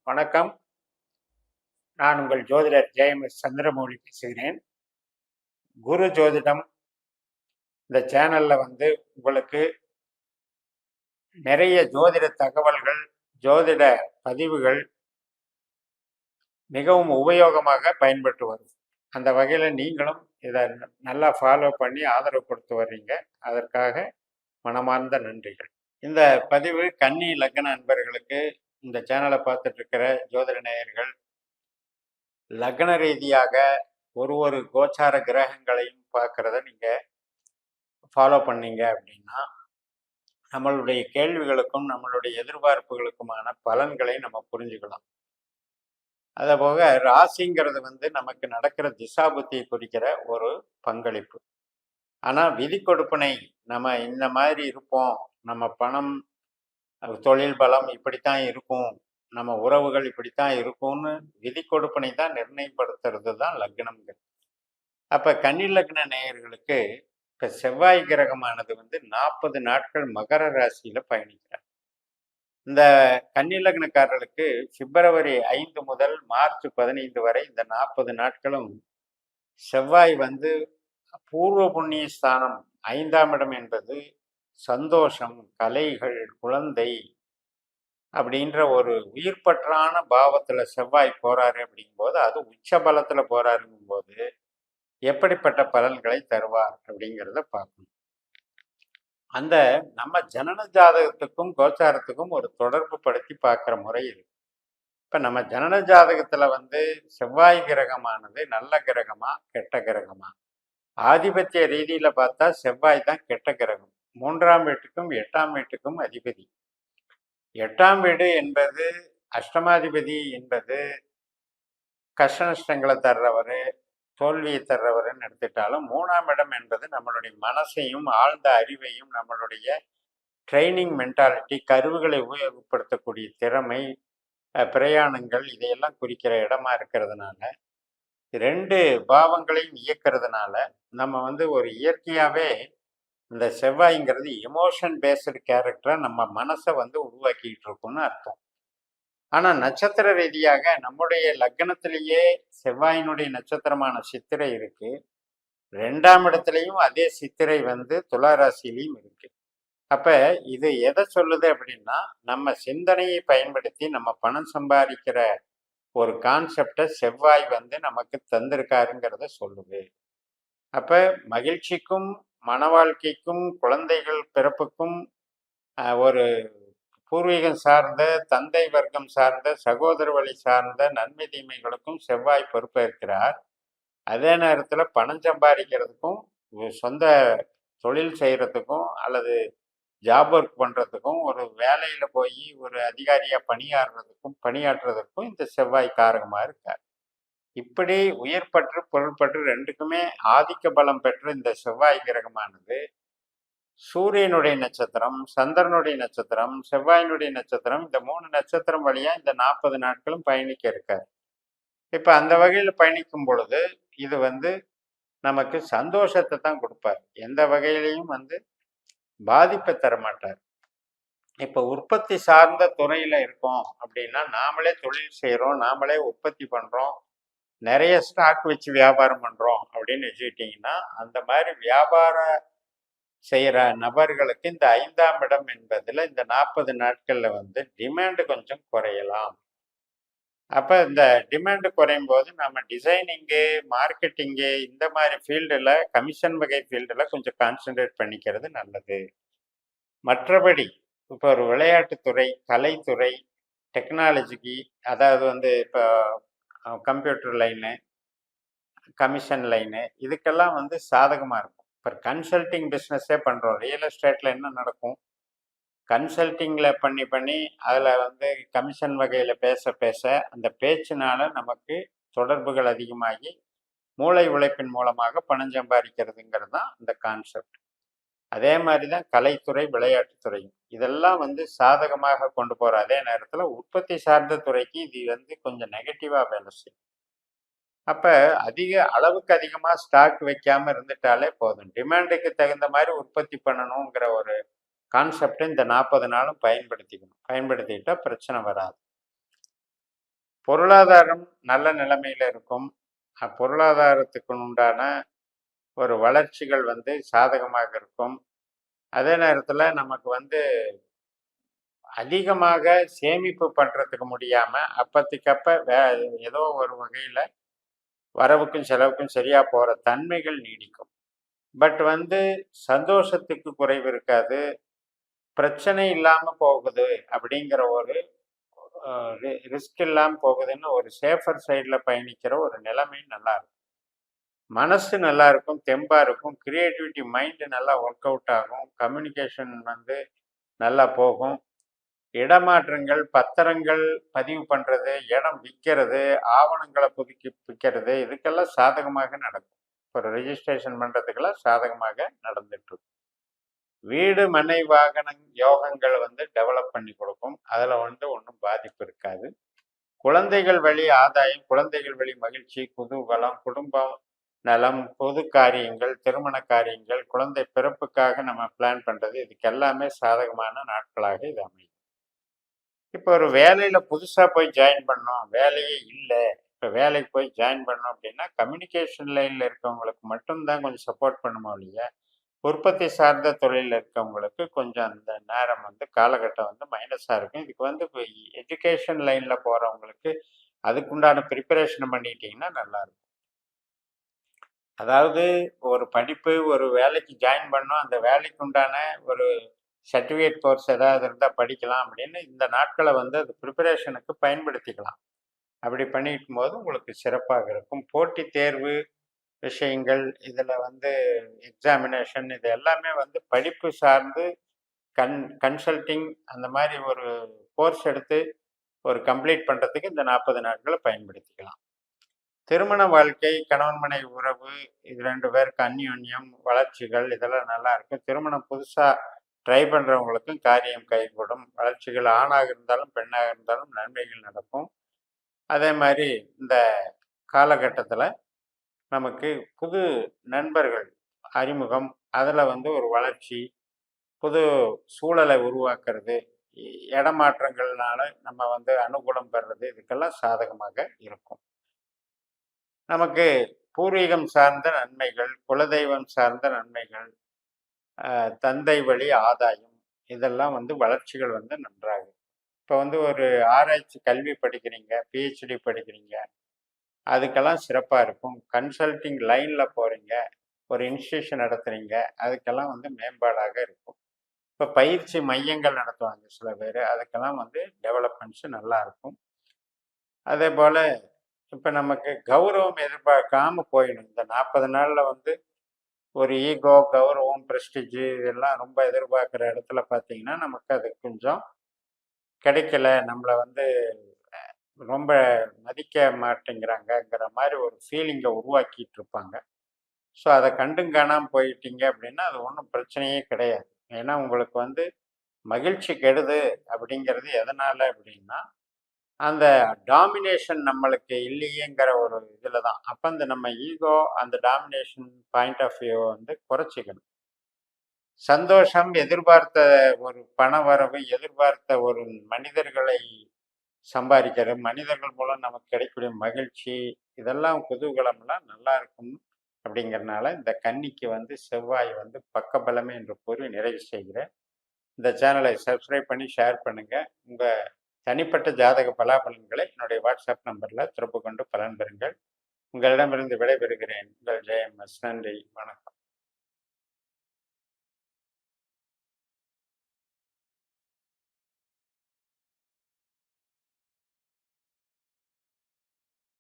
வணக்கம். நான் உங்கள் ஜோதிடர் ஜெயம்.எஸ். சந்திரமௌலி பேசுகிறேன். குரு ஜோதிடம் இந்த சேனல்ல உங்களுக்கு நிறைய ஜோதிட தகவல்கள், ஜோதிட பதிவுகள் மிகவும் உபயோகமாக பயன்பட்டு வரும். அந்த வகையில் நீங்களும் இதை நல்லா ஃபாலோ பண்ணி ஆதரவு கொடுத்து வர்றீங்க. அதற்காக மனமார்ந்த நன்றிகள். இந்த பதிவு கன்னி லக்ன அன்பர்களுக்கு, இந்த சேனலை பார்த்துட்டு இருக்கிற ஜோதிட நேயர்கள் லக்ன ரீதியாக ஒரு கோச்சார கிரகங்களையும் பார்க்கறத நீங்க ஃபாலோ பண்ணீங்க அப்படின்னா நம்மளுடைய கேள்விகளுக்கும் நம்மளுடைய எதிர்பார்ப்புகளுக்குமான பலன்களை நம்ம புரிஞ்சுக்கலாம். அதே போக ராசிங்கிறது நமக்கு நடக்கிற திசாபுத்தியை குறிக்கிற ஒரு பங்களிப்பு. ஆனால் விதி கொடுப்பனை நம்ம இந்த மாதிரி இருப்போம், நம்ம பணம் தொழில் பலம் இப்படித்தான் இருக்கும், நம்ம உறவுகள் இப்படித்தான் இருக்கும்னு விதி கொடுப்பனை தான் நிர்ணயப்படுத்துறது தான் லக்னம்ங்கிறது. அப்போ கன்னி லக்ன நேயர்களுக்கு இப்போ செவ்வாய் கிரகமானது 40 நாட்கள் மகர ராசியில் பயணிக்கிறார். இந்த கன்னி லக்னக்காரர்களுக்கு பிப்ரவரி 5 முதல் மார்ச் 15 வரை இந்த 40 நாட்களும் செவ்வாய் பூர்வ புண்ணிய ஸ்தானம் 5ஆம் இடம் என்பது சந்தோஷம், கலைகள், குழந்தை அப்படின்ற ஒரு உயிர்பற்றான பாவத்துல செவ்வாய் போறாரு அப்படிங்கும்போது, அது உச்ச பலத்துல போறாருங்கும் போது எப்படிப்பட்ட பலன்களை தருவார் அப்படிங்கிறத பார்க்கணும். அந்த நம்ம ஜனன ஜாதகத்துக்கும் கோச்சாரத்துக்கும் ஒரு தொடர்பு படுத்தி பார்க்குற முறை இருக்கு. இப்ப நம்ம ஜனன ஜாதகத்துல செவ்வாய் கிரகமானது நல்ல கிரகமா கெட்ட கிரகமா? ஆதிபத்திய ரீதியில பார்த்தா செவ்வாய் தான் கெட்ட கிரகம். 3ஆம் வீட்டுக்கும் 8ஆம் வீட்டுக்கும் அதிபதி. 8ஆம் வீடு என்பது அஷ்டமாதிபதி என்பது கஷ்ட நஷ்டங்களை தர்றவர், தோல்வியை தர்றவர்ன்னு எடுத்துட்டாலும் 3ஆம் இடம் என்பது நம்மளுடைய மனசையும் ஆழ்ந்த அறிவையும் நம்மளுடைய ட்ரைனிங் மென்டாலிட்டி, கருவுகளை உபயோகப்படுத்தக்கூடிய திறமை, பிரயாணங்கள் இதையெல்லாம் குறிக்கிற இடமா இருக்கிறதுனால 2 பாவங்களையும் இயக்கிறதுனால நம்ம ஒரு இயற்கையாகவே இந்த செவ்வாய்ங்கிறது எமோஷன் பேஸ்டு கேரக்டரை நம்ம மனசை உருவாக்கிட்டு இருக்கும்னு அர்த்தம். ஆனால் நட்சத்திர ரீதியாக நம்முடைய லக்னத்திலேயே செவ்வாயினுடைய நட்சத்திரமான சித்திரை இருக்கு. 2ஆம் இடத்துலையும் அதே சித்திரை துலா ராசியிலையும் இருக்கு. அப்ப இது எதை சொல்லுது அப்படின்னா, நம்ம சிந்தனையை பயன்படுத்தி நம்ம பணம் சம்பாதிக்கிற ஒரு கான்செப்டை செவ்வாய் நமக்கு தந்திருக்காருங்கிறத சொல்லுது. அப்ப மகிழ்ச்சிக்கும் மன வாழ்க்கைக்கும் குழந்தைகள் பிறப்புக்கும் ஒரு பூர்வீகம் சார்ந்த, தந்தை வர்க்கம் சார்ந்த, சகோதர வழி சார்ந்த நன்மை தீமைகளுக்கும் செவ்வாய் பொறுப்பேற்கிறார். அதே நேரத்தில் பணம் சம்பாதிக்கிறதுக்கும், சொந்த தொழில் செய்கிறதுக்கும் அல்லது ஜாப் ஒர்க் பண்ணுறதுக்கும், ஒரு வேலையில் போய் ஒரு அதிகாரியாக பணியாற்றுறதுக்கும் இந்த செவ்வாய் காரகமாக இருக்கார். இப்படி உயிர்பற்று பொருள்பற்று 2க்குமே ஆதிக்க பலம் பெற்ற இந்த செவ்வாய் கிரகமானது சூரியனுடைய நட்சத்திரம், சந்திரனுடைய நட்சத்திரம், செவ்வாயினுடைய நட்சத்திரம், இந்த 3 நட்சத்திரம் வழியா இந்த 40 நாட்களும் பயணிக்க இருக்கார். இப்ப அந்த வகையில் பயணிக்கும் பொழுது இது நமக்கு சந்தோஷத்தை தான் கொடுப்பார். எந்த வகையிலையும் பாதிப்பை தர மாட்டார். இப்ப உற்பத்தி சார்ந்த துறையில இருக்கோம் அப்படின்னா, நாமளே தொழில் செய்யறோம், நாமளே உற்பத்தி பண்றோம், நிறைய ஸ்டாக் வச்சு வியாபாரம் பண்றோம் அப்படின்னு வச்சுக்கிட்டீங்கன்னா, அந்த மாதிரி வியாபாரம் செய்யற நபர்களுக்கு இந்த 5ஆம் இடம் என்பதுல இந்த 40 நாட்கள்ல டிமாண்ட் கொஞ்சம் குறையலாம். அப்ப இந்த டிமாண்ட் குறையும் போது நம்ம டிசைனிங்கு, மார்க்கெட்டிங்கு இந்த மாதிரி ஃபீல்டுல, கமிஷன் வகை ஃபீல்டுல கொஞ்சம் கான்சென்ட்ரேட் பண்ணிக்கிறது நல்லது. மற்றபடி இப்போ ஒரு விளையாட்டுத்துறை, கலைத்துறை, டெக்னாலஜிக்கு, அதாவது இப்போ கம்ப்யூட்டர் லைனு, கமிஷன் லைனு, இதுக்கெல்லாம் சாதகமாக இருக்கும். இப்போ கன்சல்டிங் பிஸ்னஸே பண்ணுறோம். ரியல் எஸ்டேட்டில் என்ன நடக்கும்? கன்சல்டிங்கில் பண்ணி அதில் கமிஷன் வகையில் பேச அந்த பேச்சினால நமக்கு தொடர்புகள் அதிகமாகி மூளை உழைப்பின் மூலமாக பணம் சம்பாதிக்கிறதுங்கிறது தான் இந்த கான்செப்ட். அதே மாதிரி தான் கலைத்துறை, விளையாட்டுத்துறையும் இதெல்லாம் சாதகமாக கொண்டு போகிற அதே நேரத்தில் உற்பத்தி சார்ந்த துறைக்கு இது கொஞ்சம் நெகட்டிவாக வேலை செய்யும். அப்போ அளவுக்கு அதிகமாக ஸ்டாக் வைக்காமல் இருந்துட்டாலே போதும். டிமாண்டுக்கு தகுந்த மாதிரி உற்பத்தி பண்ணணுங்கிற ஒரு கான்செப்டை இந்த 40 நாளும் பயன்படுத்திக்கிட்டா பிரச்சனை வராது. பொருளாதாரம் நல்ல நிலைமையில இருக்கும். பொருளாதாரத்துக்கு உண்டான ஒரு வளர்ச்சிகள் வந்து சாதகமாக இருக்கும். அதே நேரத்துல நமக்கு வந்து அதிகமாக சேமிப்பு பண்றதுக்கு முடியாம, அப்பத்திக்கப்ப ஏதோ ஒரு வகையில வரவுக்கும் செலவுக்கும் சரியா போற தன்மைகள் நீடிக்கும். பட் வந்து சந்தோஷத்துக்கு குறைவு இருக்காது. பிரச்சனை இல்லாம போகுது அப்படிங்கிற ஒரு ரிஸ்க் இல்லாம போகுதுன்னு ஒரு சேஃபர் சைடுல பயணிக்கிற ஒரு நிலைமை நல்லா இருக்கும். மனசு நல்லா இருக்கும், தெம்பா இருக்கும், கிரியேட்டிவிட்டி மைண்டு நல்லா ஒர்க் அவுட் ஆகும், கம்யூனிகேஷன் வந்து நல்லா போகும். இடமாற்றங்கள், பத்திரங்கள் பதிவு பண்றது, இடம் விற்கிறது, ஆவணங்களை புதுப்பிக்கிறது, இதுக்கெல்லாம் சாதகமாக நடக்கும். ஒரு ரெஜிஸ்ட்ரேஷன் பண்றதுக்கெல்லாம் சாதகமாக நடந்துட்டு இருக்கும். வீடு, மனை, வாகனம், யோகங்கள் வந்து டெவலப் பண்ணி கொடுக்கும். அதுல வந்து ஒன்றும் பாதிப்பு இருக்காது. குழந்தைகள் வழி ஆதாயம், குழந்தைகள் வழி மகிழ்ச்சி, குதூகலம், குடும்பம் நலம், பொது காரியங்கள், திருமண காரியங்கள், குழந்தை பிறப்புக்காக நம்ம பிளான் பண்றது, இதுக்கு எல்லாமே சாதகமான நாட்களாக இது அமையும். இப்போ ஒரு வேலையில புதுசா போய் ஜாயின் பண்ணோம், வேலையே இல்லை, இப்போ வேலைக்கு போய் ஜாயின் பண்ணோம் அப்படின்னா கம்யூனிகேஷன் லைன்ல இருக்கவங்களுக்கு மட்டும்தான் கொஞ்சம் சப்போர்ட் பண்ணுமோ இல்லையா, உற்பத்தி சார்ந்த தொழிலில் இருக்கவங்களுக்கு கொஞ்சம் அந்த நேரம் வந்து காலகட்டம் வந்து மைனஸாக இருக்கும். இதுக்கு வந்து இப்போ எஜுகேஷன் லைனில் போகிறவங்களுக்கு அதுக்குண்டான ப்ரிப்பரேஷன் பண்ணிட்டீங்கன்னா நல்லாயிருக்கும். அதாவது ஒரு படிப்பு, ஒரு வேலைக்கு ஜாயின் பண்ணோம், அந்த வேலைக்கு உண்டான ஒரு சர்டிஃபிகேட் கோர்ஸ் ஏதாவது இருந்தால் படிக்கலாம் அப்படின்னு இந்த நாட்களை வந்து அது ப்ரிப்பரேஷனுக்கு பயன்படுத்திக்கலாம். அப்படி பண்ணிக்கும் போது உங்களுக்கு சிறப்பாக இருக்கும். போட்டித் தேர்வு விஷயங்கள், இதில் வந்து எக்ஸாமினேஷன், இது எல்லாமே வந்து படிப்பு சார்ந்து கன்சல்டிங் அந்த மாதிரி ஒரு கோர்ஸ் எடுத்து ஒரு கம்ப்ளீட் பண்ணுறதுக்கு இந்த 40 நாட்களை பயன்படுத்திக்கலாம். திருமண வாழ்க்கை, கணவன் மனைவி உறவு, இது 2 பேருக்கு அந்யோன்யம், வளர்ச்சிகள் இதெல்லாம் நல்லா இருக்கும். திருமணம் புதுசாக ட்ரை பண்ணுறவங்களுக்கும் காரியம் கைகூடும். வளர்ச்சிகள் ஆணாக இருந்தாலும் பெண்ணாக இருந்தாலும் நன்மைகள் நடக்கும். அதே மாதிரி இந்த காலகட்டத்தில் நமக்கு புது நண்பர்கள் அறிமுகம், அதில் வந்து ஒரு வளர்ச்சி, புது சூழலை உருவாக்குறது, இடமாற்றங்கள்னால நம்ம வந்து அனுகூலம் பெறுறது, இதுக்கெல்லாம் சாதகமாக இருக்கும். நமக்கு பூர்வீகம் சார்ந்த நன்மைகள், குலதெய்வம் சார்ந்த நன்மைகள், தந்தை வழி ஆதாயம், இதெல்லாம் வந்து வளர்ச்சிகள் வந்து நன்றாக. இப்போ வந்து ஒரு ஆராய்ச்சி கல்வி படிக்கிறீங்க, பிஹெச்டி படிக்கிறீங்க, அதுக்கெல்லாம் சிறப்பாக இருக்கும். கன்சல்டிங் லைனில் போகிறீங்க, ஒரு இன்ஸ்டியூஷன் நடத்துகிறீங்க, அதுக்கெல்லாம் வந்து மேம்பாடாக இருக்கும். இப்போ பயிற்சி மையங்கள் நடத்துவாங்க சில பேர், அதுக்கெல்லாம் வந்து டெவலப்மெண்ட்ஸு நல்லா இருக்கும். அதே போல் இப்போ நமக்கு கௌரவம் எதிர்பார்க்காம போயிடும். இந்த 40 நாளில் வந்து ஒரு ஈகோ, கௌரவம், ப்ரெஸ்டிஜு இதெல்லாம் ரொம்ப எதிர்பார்க்குற இடத்துல பார்த்தீங்கன்னா நமக்கு அது கொஞ்சம் கிடைக்கல, நம்மளை வந்து ரொம்ப மதிக்க மாட்டேங்கிறாங்கங்கிற மாதிரி ஒரு ஃபீலிங்கை உருவாக்கிட்டு இருப்பாங்க. ஸோ அதை கண்டும் காணாமல் போயிட்டீங்க அப்படின்னா அது ஒன்றும் பிரச்சனையே கிடையாது. ஏன்னா உங்களுக்கு வந்து மகிழ்ச்சி கெடுது அப்படிங்கிறது எதனால் அப்படின்னா அந்த டாமினேஷன் நம்மளுக்கு இல்லையேங்கிற ஒரு இதில் தான். அப்போ அந்த நம்ம ஈகோ, அந்த டாமினேஷன் பாயிண்ட் ஆஃப் வியூ வந்து குறைச்சிக்கணும். சந்தோஷம், எதிர்பார்த்த ஒரு பண வரவு, எதிர்பார்த்த ஒரு மனிதர்களை சம்பாதிக்கிறது, மனிதர்கள் மூலம் நமக்கு கிடைக்கக்கூடிய மகிழ்ச்சி, இதெல்லாம் குதூகலம்லாம் நல்லா இருக்கும். அப்படிங்கிறதுனால இந்த கன்னிக்கு வந்து செவ்வாய் வந்து பக்கபலமே என்று கூறி நிறைவு செய்கிறேன். இந்த சேனலை சப்ஸ்கிரைப் பண்ணி ஷேர் பண்ணுங்கள். உங்கள் தனிப்பட்ட ஜாதக பலாபலன்களை என்னுடைய வாட்ஸ்அப் நம்பரில் தொடர்பு கொண்டு பலன் பெறுங்கள். உங்களிடமிருந்து விடைபெறுகிறேன். உங்கள் ஜெயம் எஸ். நன்றி, வணக்கம்.